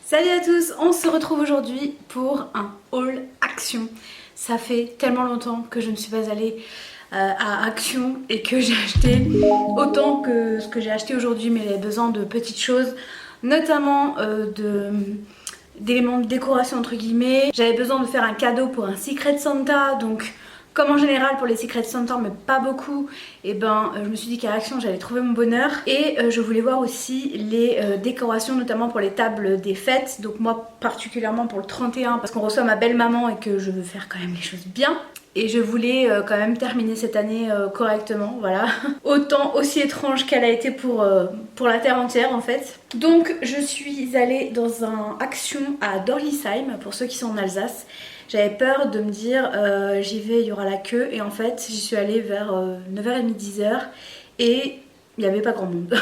Salut à tous, on se retrouve aujourd'hui pour un haul Action. Ça fait tellement longtemps que je ne suis pas allée à Action et que j'ai acheté autant que ce que j'ai acheté aujourd'hui, mais j'avais besoin de petites choses, notamment d'éléments de décoration entre guillemets. J'avais besoin de faire un cadeau pour un Secret Santa, donc comme en général pour les Secret Santa mais pas beaucoup, et je me suis dit qu'à Action j'allais trouver mon bonheur. Et je voulais voir aussi les décorations, notamment pour les tables des fêtes. Donc moi particulièrement pour le 31 parce qu'on reçoit ma belle maman et que je veux faire quand même les choses bien. Et je voulais quand même terminer cette année correctement, voilà. Autant aussi étrange qu'elle a été pour la terre entière en fait. Donc je suis allée dans un Action à Dorlisheim, pour ceux qui sont en Alsace. J'avais peur de me dire j'y vais, il y aura la queue, et en fait j'y suis allée vers 9h30, 10h et il n'y avait pas grand monde.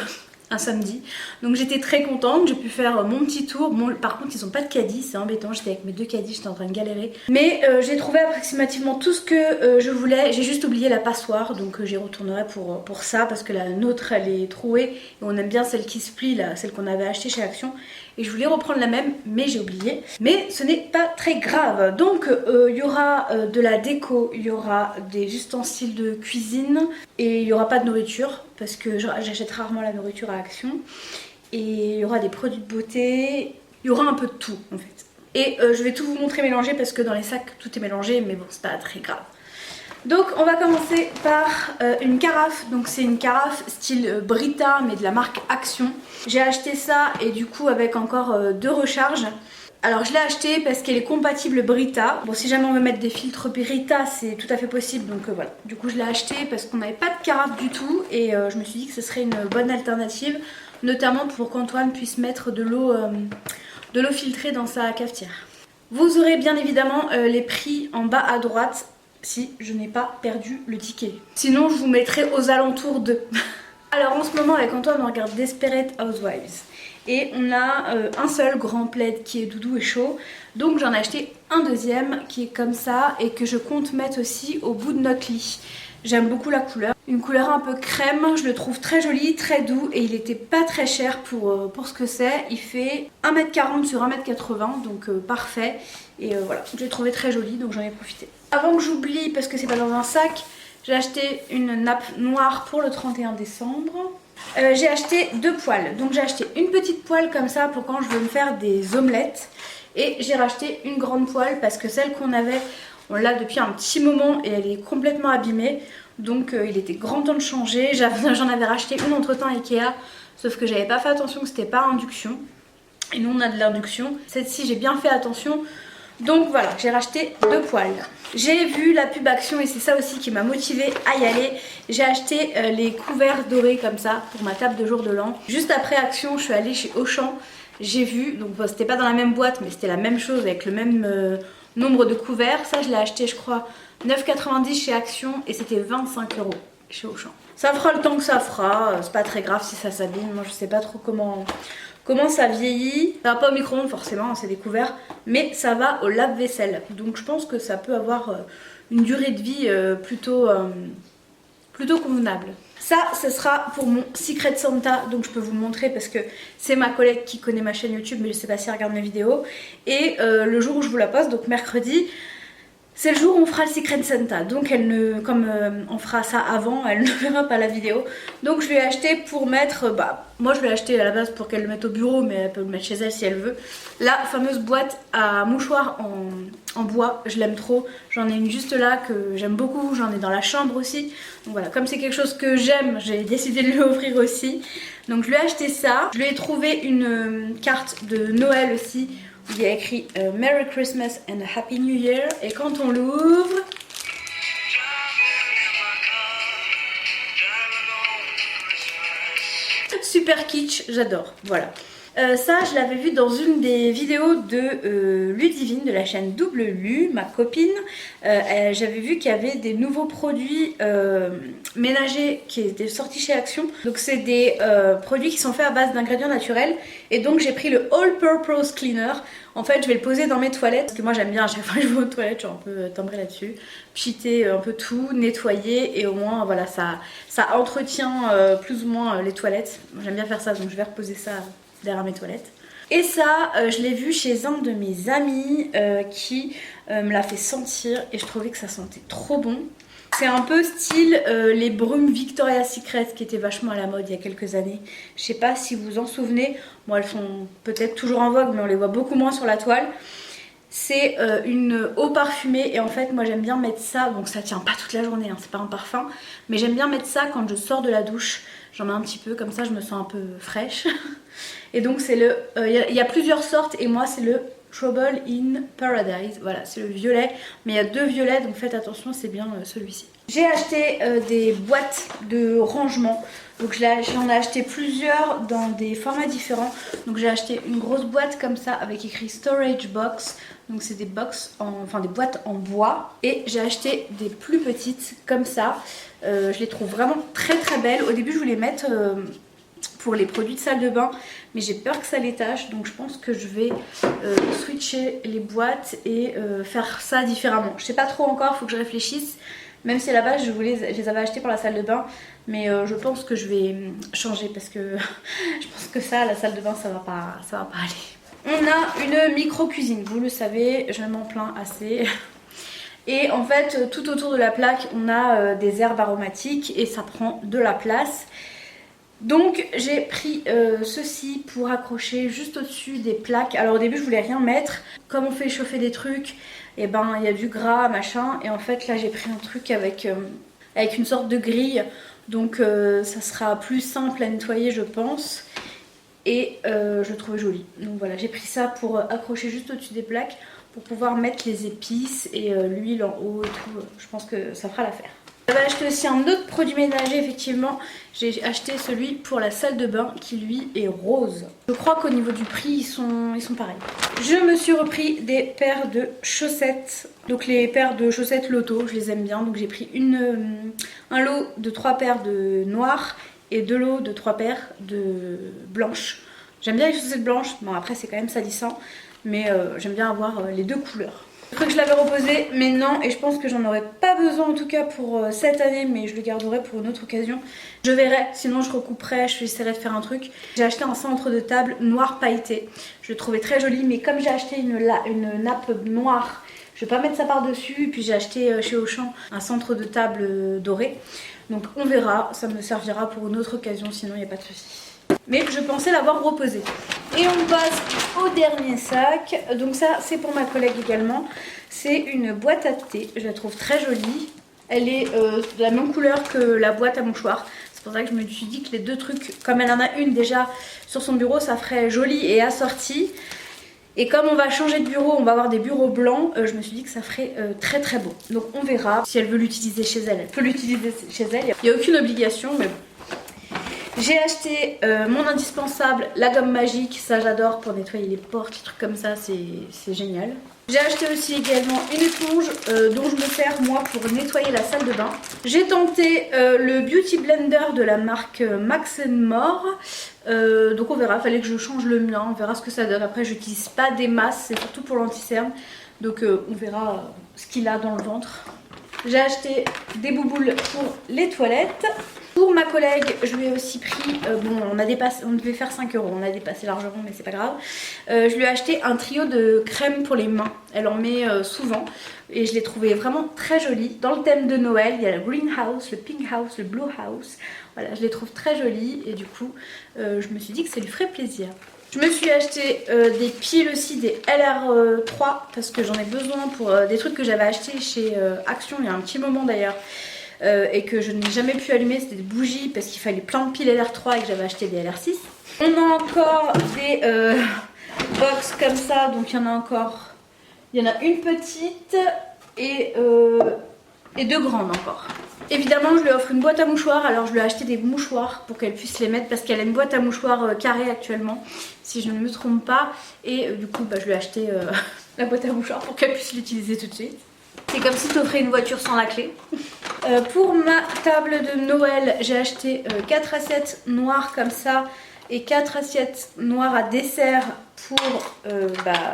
Un samedi, donc j'étais très contente, j'ai pu faire mon petit tour. Bon, par contre ils ont pas de caddie, c'est embêtant, j'étais avec mes deux caddies, j'étais en train de galérer, mais j'ai trouvé approximativement tout ce que je voulais. J'ai juste oublié la passoire, donc j'y retournerai pour ça, parce que la nôtre elle est trouée et on aime bien celle qui se plie là, celle qu'on avait achetée chez Action, et je voulais reprendre la même mais j'ai oublié. Mais ce n'est pas très grave. Donc il y aura de la déco, il y aura des ustensiles de cuisine et il n'y aura pas de nourriture parce que j'achète rarement la nourriture à Action. Et il y aura des produits de beauté, il y aura un peu de tout en fait. Et je vais tout vous montrer mélangé parce que dans les sacs tout est mélangé, mais bon c'est pas très grave. Donc on va commencer par une carafe. Donc c'est une carafe style Brita mais de la marque Action. J'ai acheté ça et du coup avec encore deux recharges. Alors je l'ai acheté parce qu'elle est compatible Brita. Bon, si jamais on veut mettre des filtres Brita c'est tout à fait possible, donc voilà. Du coup je l'ai acheté parce qu'on n'avait pas de carafe du tout et je me suis dit que ce serait une bonne alternative, notamment pour qu'Antoine puisse mettre de l'eau filtrée dans sa cafetière. Vous aurez bien évidemment les prix en bas à droite si je n'ai pas perdu le ticket. Sinon je vous mettrai aux alentours de... Alors en ce moment avec Antoine on regarde Desperate Housewives. Et on a un seul grand plaid qui est doudou et chaud. Donc j'en ai acheté un deuxième qui est comme ça et que je compte mettre aussi au bout de notre lit. J'aime beaucoup la couleur. Une couleur un peu crème, je le trouve très joli, très doux et il était pas très cher pour ce que c'est. Il fait 1m40 sur 1m80, donc parfait. Et voilà, je l'ai trouvé très joli, donc j'en ai profité. Avant que j'oublie, parce que c'est pas dans un sac, j'ai acheté une nappe noire pour le 31 décembre. J'ai acheté deux poêles, donc j'ai acheté une petite poêle comme ça pour quand je veux me faire des omelettes, et j'ai racheté une grande poêle parce que celle qu'on avait, on l'a depuis un petit moment et elle est complètement abîmée, donc il était grand temps de changer. J'en avais racheté une entre temps Ikea, sauf que j'avais pas fait attention que c'était pas induction, et nous on a de l'induction. Celle-ci j'ai bien fait attention. Donc voilà, j'ai racheté deux poêles. J'ai vu la pub Action et c'est ça aussi qui m'a motivée à y aller. J'ai acheté les couverts dorés comme ça pour ma table de jour de l'an. Juste après Action, je suis allée chez Auchan. J'ai vu, donc bon, c'était pas dans la même boîte mais c'était la même chose avec le même nombre de couverts. Ça je l'ai acheté je crois 9,90 chez Action et c'était 25 € chez Auchan. Ça fera le temps que ça fera, c'est pas très grave si ça s'abîme. Moi je sais pas trop comment ça vieillit. Ça va pas au micro-ondes forcément, c'est découvert, mais ça va au lave-vaisselle. Donc je pense que ça peut avoir une durée de vie plutôt convenable. Ça, ce sera pour mon Secret Santa, donc je peux vous le montrer parce que c'est ma collègue qui connaît ma chaîne YouTube, mais je sais pas si elle regarde mes vidéos. Et le jour où je vous la poste, donc mercredi, c'est le jour où on fera le Secret Santa, donc comme on fera ça avant, elle ne verra pas la vidéo. Donc je lui ai acheté pour mettre, moi je l'ai acheté à la base pour qu'elle le mette au bureau, mais elle peut le mettre chez elle si elle veut. La fameuse boîte à mouchoirs en bois, je l'aime trop. J'en ai une juste là que j'aime beaucoup, j'en ai dans la chambre aussi. Donc voilà, comme c'est quelque chose que j'aime, j'ai décidé de lui offrir aussi. Donc je lui ai acheté ça. Je lui ai trouvé une carte de Noël aussi, il y a écrit Merry Christmas and a Happy New Year, et quand on l'ouvre, super kitsch, j'adore, voilà. Ça je l'avais vu dans une des vidéos de Ludivine de la chaîne Double Lu, ma copine. J'avais vu qu'il y avait des nouveaux produits ménagers qui étaient sortis chez Action. Donc c'est des produits qui sont faits à base d'ingrédients naturels. Et donc j'ai pris le All Purpose Cleaner. En fait je vais le poser dans mes toilettes parce que moi j'aime bien à chaque fois que je vais aux toilettes, je suis un peu timbrée là-dessus. Pchiter un peu tout, nettoyer, et au moins voilà ça entretient plus ou moins les toilettes. J'aime bien faire ça, donc je vais reposer ça derrière mes toilettes. Et ça, je l'ai vu chez un de mes amis qui me l'a fait sentir et je trouvais que ça sentait trop bon. C'est un peu style les brumes Victoria's Secret qui étaient vachement à la mode il y a quelques années. Je sais pas si vous vous en souvenez. Bon, elles sont peut-être toujours en vogue, mais on les voit beaucoup moins sur la toile. C'est une eau parfumée et en fait moi j'aime bien mettre ça, donc ça tient pas toute la journée, hein, c'est pas un parfum, mais j'aime bien mettre ça quand je sors de la douche. J'en mets un petit peu, comme ça je me sens un peu fraîche. Et donc c'est le, y a plusieurs sortes et moi c'est le Trouble in Paradise, voilà c'est le violet, mais il y a 2 violets donc faites attention, c'est bien celui-ci. J'ai acheté des boîtes de rangement, donc j'en ai acheté plusieurs dans des formats différents. Donc j'ai acheté une grosse boîte comme ça avec écrit Storage Box, donc c'est des boîtes en bois. Et j'ai acheté des plus petites comme ça, je les trouve vraiment très très belles. Au début je voulais mettre pour les produits de salle de bain, mais j'ai peur que ça les tâche, donc je pense que je vais switcher les boîtes et faire ça différemment. Je sais pas trop encore, il faut que je réfléchisse. Même si à la base je les avais achetés pour la salle de bain, mais je pense que je vais changer parce que je pense que ça, la salle de bain, ça va pas aller. On a une micro-cuisine, vous le savez, je m'en plains assez. Et en fait, tout autour de la plaque, on a des herbes aromatiques et ça prend de la place. Donc j'ai pris ceci pour accrocher juste au-dessus des plaques. Alors au début je voulais rien mettre, comme on fait chauffer des trucs, et ben il y a du gras machin, et en fait là j'ai pris un truc avec une sorte de grille, donc ça sera plus simple à nettoyer je pense, et je le trouvais joli. Donc voilà, j'ai pris ça pour accrocher juste au-dessus des plaques, pour pouvoir mettre les épices et l'huile en haut et tout, je pense que ça fera l'affaire. J'avais acheté aussi un autre produit ménager, effectivement, j'ai acheté celui pour la salle de bain qui lui est rose. Je crois qu'au niveau du prix ils sont pareils. Je me suis repris des paires de chaussettes, donc les paires de chaussettes Lotto, je les aime bien. Donc j'ai pris un lot de 3 paires de noires et 2 lots de 3 paires de blanches. J'aime bien les chaussettes blanches, bon après c'est quand même salissant, mais j'aime bien avoir les 2 couleurs. Je crois que je l'avais reposé, mais non, et je pense que j'en aurais pas besoin en tout cas pour cette année, mais je le garderai pour une autre occasion. Je verrai, sinon je recouperai, j'essaierai de faire un truc. J'ai acheté un centre de table noir pailleté, je le trouvais très joli, mais comme j'ai acheté une nappe noire, je vais pas mettre ça par dessus. Et puis j'ai acheté chez Auchan un centre de table doré, donc on verra, ça me servira pour une autre occasion, sinon il n'y a pas de souci. Mais je pensais l'avoir reposé. Et on passe au dernier sac. Donc ça c'est pour ma collègue également. C'est une boîte à thé. Je la trouve très jolie. Elle est de la même couleur que la boîte à mouchoirs. C'est pour ça que je me suis dit que les 2 trucs, comme elle en a une déjà sur son bureau, ça ferait joli et assorti. Et comme on va changer de bureau, on va avoir des bureaux blancs, je me suis dit que ça ferait très très beau. Donc on verra. Si elle veut l'utiliser chez elle, elle peut l'utiliser chez elle. Il n'y a aucune obligation, mais bon. J'ai acheté mon indispensable, la gomme magique, ça j'adore pour nettoyer les portes, les trucs comme ça, c'est génial. J'ai acheté aussi également une éponge dont je me sers moi pour nettoyer la salle de bain. J'ai tenté le Beauty Blender de la marque Max & More, donc on verra, fallait que je change le mien, on verra ce que ça donne. Après j'utilise pas des masses, c'est surtout pour l'anti-cerne, donc on verra ce qu'il a dans le ventre. J'ai acheté des bouboules pour les toilettes. Pour ma collègue, je lui ai aussi pris, bon on devait faire 5 €, on a dépassé largement mais c'est pas grave. Je lui ai acheté un trio de crème pour les mains, elle en met souvent et je l'ai trouvé vraiment très jolie. Dans le thème de Noël, il y a le green house, le pink house, le blue house. Voilà, je les trouve très jolies et du coup je me suis dit que ça lui ferait plaisir. Je me suis acheté des piles aussi, des LR3 parce que j'en ai besoin pour des trucs que j'avais acheté chez Action il y a un petit moment d'ailleurs. Et que je n'ai jamais pu allumer, c'était des bougies parce qu'il fallait plein de piles LR3 et que j'avais acheté des LR6. On a encore des box comme ça, donc il y en a encore, il y en a une petite et 2 grandes encore. Évidemment je lui offre une boîte à mouchoirs, alors je lui ai acheté des mouchoirs pour qu'elle puisse les mettre parce qu'elle a une boîte à mouchoirs carrée actuellement, si je ne me trompe pas, et du coup je lui ai acheté la boîte à mouchoirs pour qu'elle puisse l'utiliser tout de suite. C'est comme si tu offrais une voiture sans la clé. Pour ma table de Noël, j'ai acheté 4 assiettes noires comme ça et 4 assiettes noires à dessert pour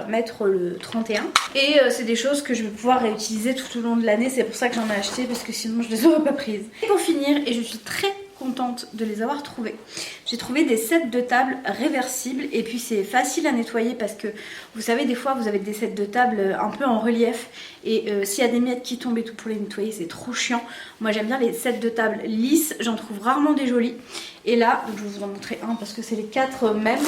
mettre le 31. Et c'est des choses que je vais pouvoir réutiliser tout au long de l'année, c'est pour ça que j'en ai acheté parce que sinon je les aurais pas prises. Et pour finir, et je suis très contente de les avoir trouvés. J'ai trouvé des sets de table réversibles et puis c'est facile à nettoyer parce que vous savez des fois vous avez des sets de table un peu en relief et s'il y a des miettes qui tombent et tout pour les nettoyer c'est trop chiant. Moi j'aime bien les sets de table lisses, j'en trouve rarement des jolis. Et là, donc je vais vous en montrer un parce que c'est les 4 mêmes.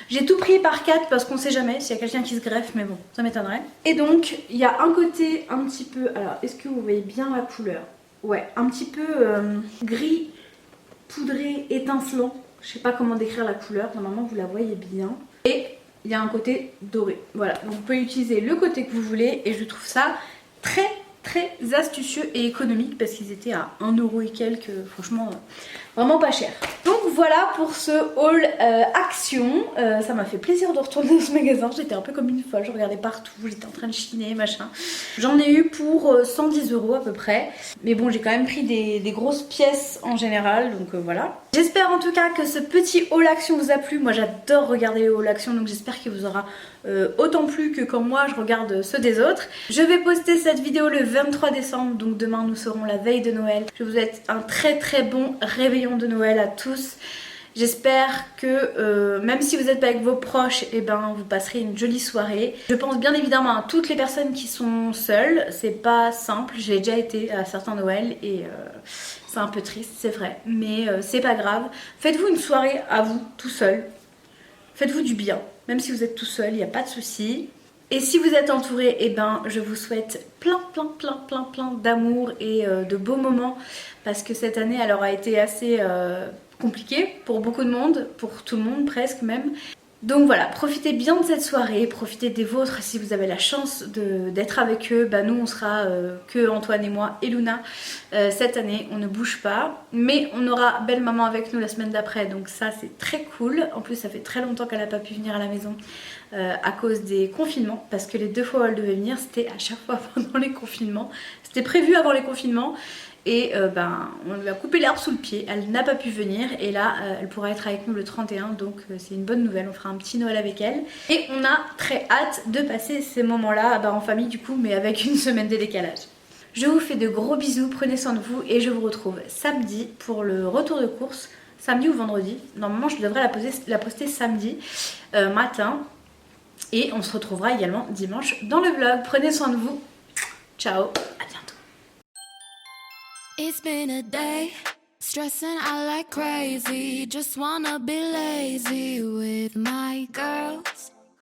J'ai tout pris par 4 parce qu'on sait jamais s'il y a quelqu'un qui se greffe, mais bon, ça m'étonnerait. Et donc, il y a un côté un petit peu... Alors, est-ce que vous voyez bien la couleur? Ouais, un petit peu gris, poudré, étincelant. Je sais pas comment décrire la couleur, normalement vous la voyez bien. Et il y a un côté doré. Voilà, donc vous pouvez utiliser le côté que vous voulez et je trouve ça très astucieux et économique parce qu'ils étaient à 1€ et quelques, franchement vraiment pas cher. Donc voilà pour ce haul Action. Ça m'a fait plaisir de retourner dans ce magasin, j'étais un peu comme une folle, je regardais partout, j'étais en train de chiner machin. J'en ai eu pour 110€ à peu près, mais bon j'ai quand même pris des grosses pièces en général, donc voilà. J'espère en tout cas que ce petit haul Action vous a plu. Moi j'adore regarder les haul Action, donc j'espère qu'il vous aura autant plu que quand moi je regarde ceux des autres. Je vais poster cette vidéo le 23 décembre, donc demain nous serons la veille de Noël. Je vous souhaite un très bon réveillon de Noël à tous. J'espère que même si vous n'êtes pas avec vos proches, et ben vous passerez une jolie soirée. Je pense bien évidemment à toutes les personnes qui sont seules, c'est pas simple, j'ai déjà été à certains Noëls et c'est un peu triste, c'est vrai, mais c'est pas grave. Faites-vous une soirée à vous, tout seul. Faites-vous du bien, même si vous êtes tout seul, il n'y a pas de souci. Et si vous êtes entouré, eh ben, je vous souhaite plein d'amour et de beaux moments parce que cette année elle aura été assez compliquée pour beaucoup de monde, pour tout le monde presque même. Donc voilà, profitez bien de cette soirée, profitez des vôtres si vous avez la chance d'être avec eux. Bah nous on sera que Antoine et moi et Luna cette année, on ne bouge pas. Mais on aura belle maman avec nous la semaine d'après, donc ça c'est très cool. En plus ça fait très longtemps qu'elle n'a pas pu venir à la maison à cause des confinements. Parce que les 2 fois où elle devait venir c'était à chaque fois pendant les confinements. C'était prévu avant les confinements. Et ben, on lui a coupé l'herbe sous le pied, elle n'a pas pu venir et là elle pourra être avec nous le 31, donc c'est une bonne nouvelle, on fera un petit Noël avec elle. Et on a très hâte de passer ces moments-là en famille du coup, mais avec une semaine de décalage. Je vous fais de gros bisous, prenez soin de vous et je vous retrouve samedi pour le retour de course, samedi ou vendredi. Normalement je devrais la poster samedi matin et on se retrouvera également dimanche dans le vlog. Prenez soin de vous, ciao, à bientôt. It's been a day, stressing out like crazy. Just wanna be lazy with my girls.